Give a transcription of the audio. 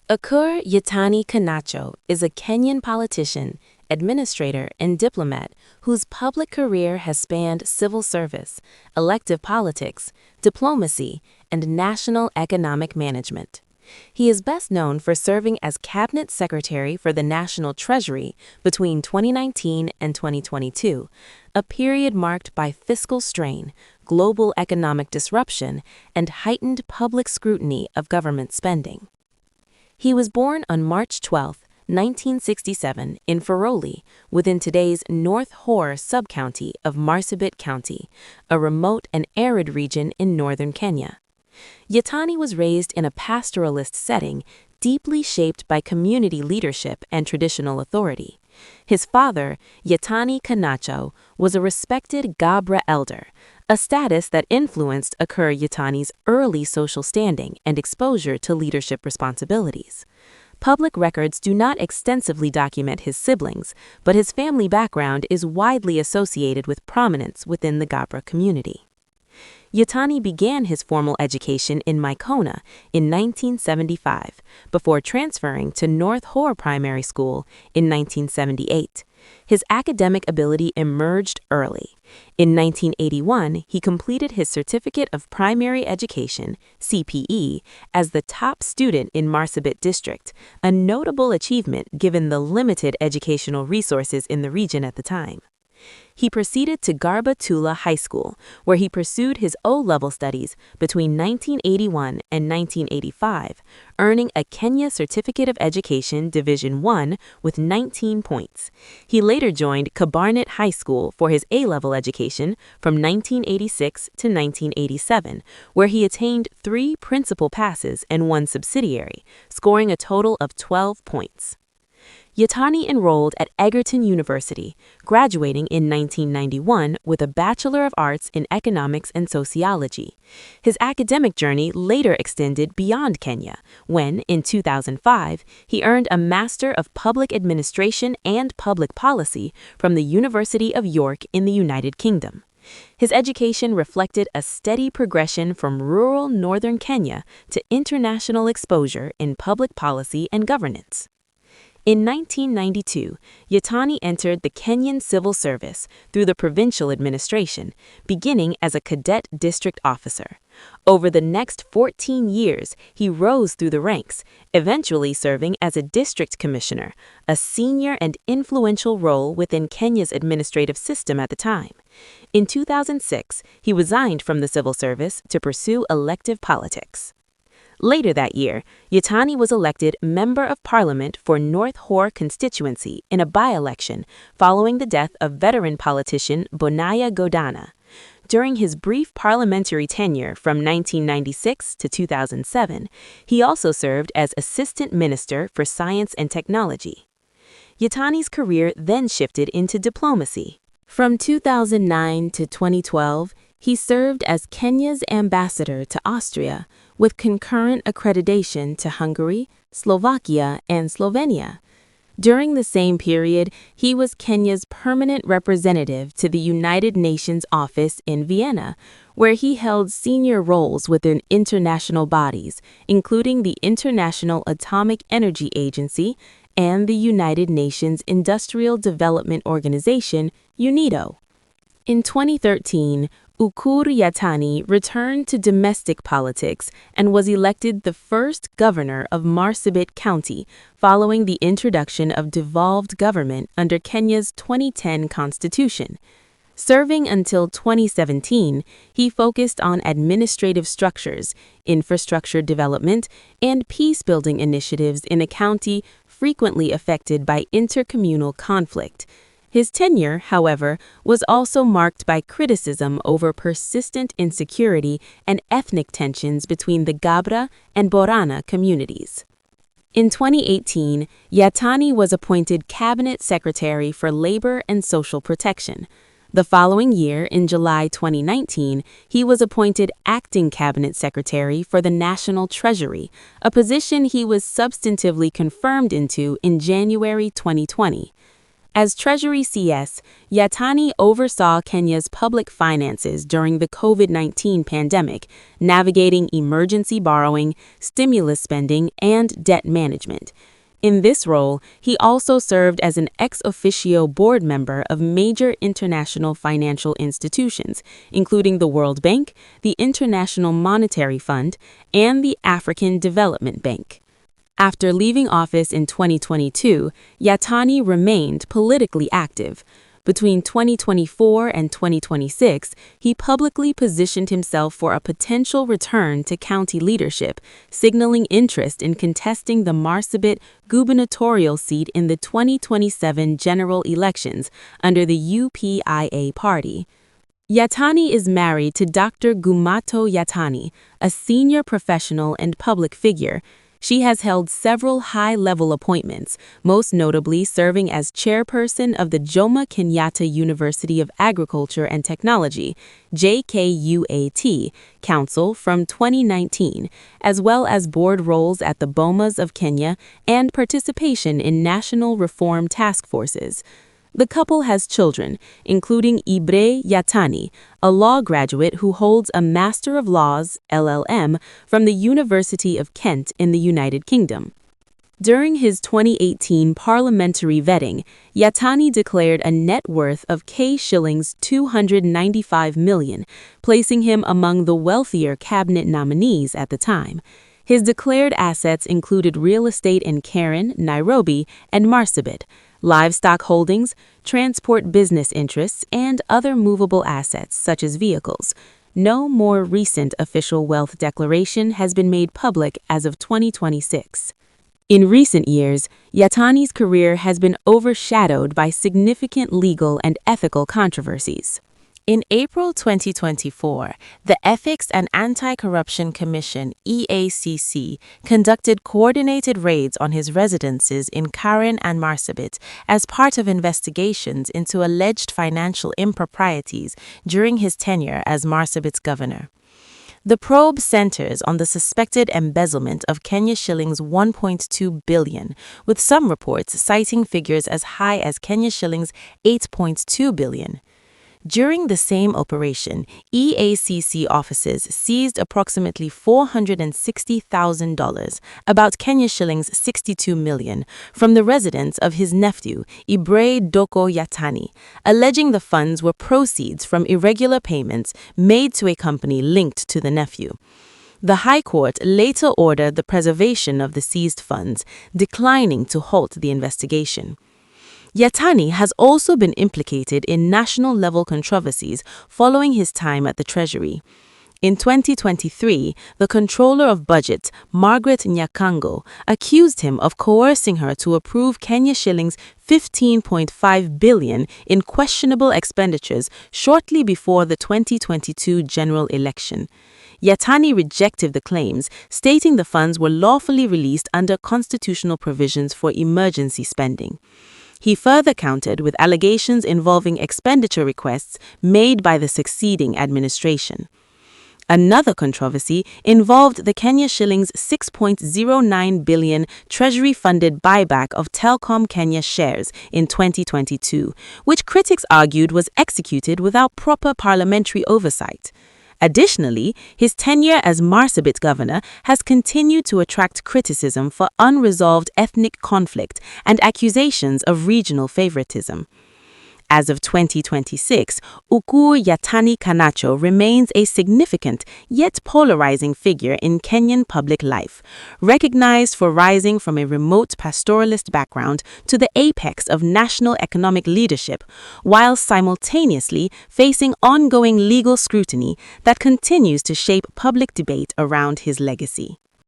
Ukur Yatani Kanacho is a Kenyan politician, administrator, and diplomat whose public career has spanned civil service, elective politics, diplomacy, and national economic management. He is best known for serving as Cabinet Secretary for the National Treasury between 2019 and 2022, a period marked by fiscal strain, global economic disruption, and heightened public scrutiny of government spending. He was born on March 12, 1967, in Faroli, within today's North Hor subcounty of Marsabit County, a remote and arid region in northern Kenya. Yatani was raised in a pastoralist setting, deeply shaped by community leadership and traditional authority. His father, Yatani Kanacho, was a respected Gabra elder, a status that influenced Ukur Yatani's early social standing and exposure to leadership responsibilities. Public records do not extensively document his siblings, but his family background is widely associated with prominence within the Gabra community. Yatani began his formal education in Maikona in 1975, before transferring to North Hor Primary School in 1978. His academic ability emerged early. In 1981, he completed his Certificate of Primary Education, CPE, as the top student in Marsabit District, a notable achievement given the limited educational resources in the region at the time. He proceeded to Garba Tula High School, where he pursued his O-level studies between 1981 and 1985, earning a Kenya Certificate of Education Division I with 19 points. He later joined Kabarnet High School for his A-level education from 1986 to 1987, where he attained 3 principal passes and 1 subsidiary, scoring a total of 12 points. Yatani enrolled at Egerton University, graduating in 1991 with a Bachelor of Arts in Economics and Sociology. His academic journey later extended beyond Kenya, when, in 2005, he earned a Master of Public Administration and Public Policy from the University of York in the United Kingdom. His education reflected a steady progression from rural northern Kenya to international exposure in public policy and governance. In 1992, Yatani entered the Kenyan Civil Service through the provincial administration, beginning as a cadet district officer. Over the next 14 years, he rose through the ranks, eventually serving as a district commissioner, a senior and influential role within Kenya's administrative system at the time. In 2006, he resigned from the civil service to pursue elective politics. Later that year, Yatani was elected Member of Parliament for North Hor constituency in a by-election following the death of veteran politician Bonaya Godana. During his brief parliamentary tenure from 1996 to 2007, he also served as Assistant Minister for Science and Technology. Yatani's career then shifted into diplomacy. From 2009 to 2012, he served as Kenya's ambassador to Austria, with concurrent accreditation to Hungary, Slovakia, and Slovenia. During the same period, he was Kenya's permanent representative to the United Nations office in Vienna, where he held senior roles within international bodies, including the International Atomic Energy Agency and the United Nations Industrial Development Organization, UNIDO. In 2013, Ukur Yatani returned to domestic politics and was elected the first governor of Marsabit County following the introduction of devolved government under Kenya's 2010 constitution. Serving until 2017, he focused on administrative structures, infrastructure development, and peace-building initiatives in a county frequently affected by intercommunal conflict. His tenure, however, was also marked by criticism over persistent insecurity and ethnic tensions between the Gabra and Borana communities. In 2018, Yatani was appointed Cabinet Secretary for Labor and Social Protection. The following year, in July 2019, he was appointed Acting Cabinet Secretary for the National Treasury, a position he was substantively confirmed into in January 2020. As Treasury CS, Yatani oversaw Kenya's public finances during the COVID-19 pandemic, navigating emergency borrowing, stimulus spending, and debt management. In this role, he also served as an ex officio board member of major international financial institutions, including the World Bank, the International Monetary Fund, and the African Development Bank. After leaving office in 2022, Yatani remained politically active. Between 2024 and 2026, he publicly positioned himself for a potential return to county leadership, signaling interest in contesting the Marsabit gubernatorial seat in the 2027 general elections under the UPIA party. Yatani is married to Dr. Gumato Yatani, a senior professional and public figure. She has held several high-level appointments, most notably serving as chairperson of the Jomo Kenyatta University of Agriculture and Technology, JKUAT, Council from 2019, as well as board roles at the Bomas of Kenya and participation in national reform task forces. The couple has children, including Ibre Yatani, a law graduate who holds a Master of Laws (LLM) from the University of Kent in the United Kingdom. During his 2018 parliamentary vetting, Yatani declared a net worth of shillings 295 million, placing him among the wealthier cabinet nominees at the time. His declared assets included real estate in Karen, Nairobi, and Marsabit, livestock holdings, transport business interests, and other movable assets such as vehicles. No more recent official wealth declaration has been made public as of 2026. In recent years, Yatani's career has been overshadowed by significant legal and ethical controversies. In April 2024, the Ethics and Anti-Corruption Commission (EACC) conducted coordinated raids on his residences in Karen and Marsabit as part of investigations into alleged financial improprieties during his tenure as Marsabit's governor. The probe centers on the suspected embezzlement of Kenya shillings 1.2 billion, with some reports citing figures as high as Kenya shillings 8.2 billion. During the same operation, EACC officers seized approximately $460,000, about Kenya shillings 62 million, from the residence of his nephew, Ibre Doko Yatani, alleging the funds were proceeds from irregular payments made to a company linked to the nephew. The High Court later ordered the preservation of the seized funds, declining to halt the investigation. Yatani has also been implicated in national-level controversies following his time at the Treasury. In 2023, the Controller of Budget, Margaret Nyakango, accused him of coercing her to approve Kenya shillings 15.5 billion in questionable expenditures shortly before the 2022 general election. Yatani rejected the claims, stating the funds were lawfully released under constitutional provisions for emergency spending. He further countered with allegations involving expenditure requests made by the succeeding administration. Another controversy involved the Kenya shillings 6.09 billion Treasury-funded buyback of Telkom Kenya shares in 2022, which critics argued was executed without proper parliamentary oversight. Additionally, his tenure as Marsabit governor has continued to attract criticism for unresolved ethnic conflict and accusations of regional favoritism. As of 2026, Ukur Yatani remains a significant yet polarizing figure in Kenyan public life, recognized for rising from a remote pastoralist background to the apex of national economic leadership, while simultaneously facing ongoing legal scrutiny that continues to shape public debate around his legacy.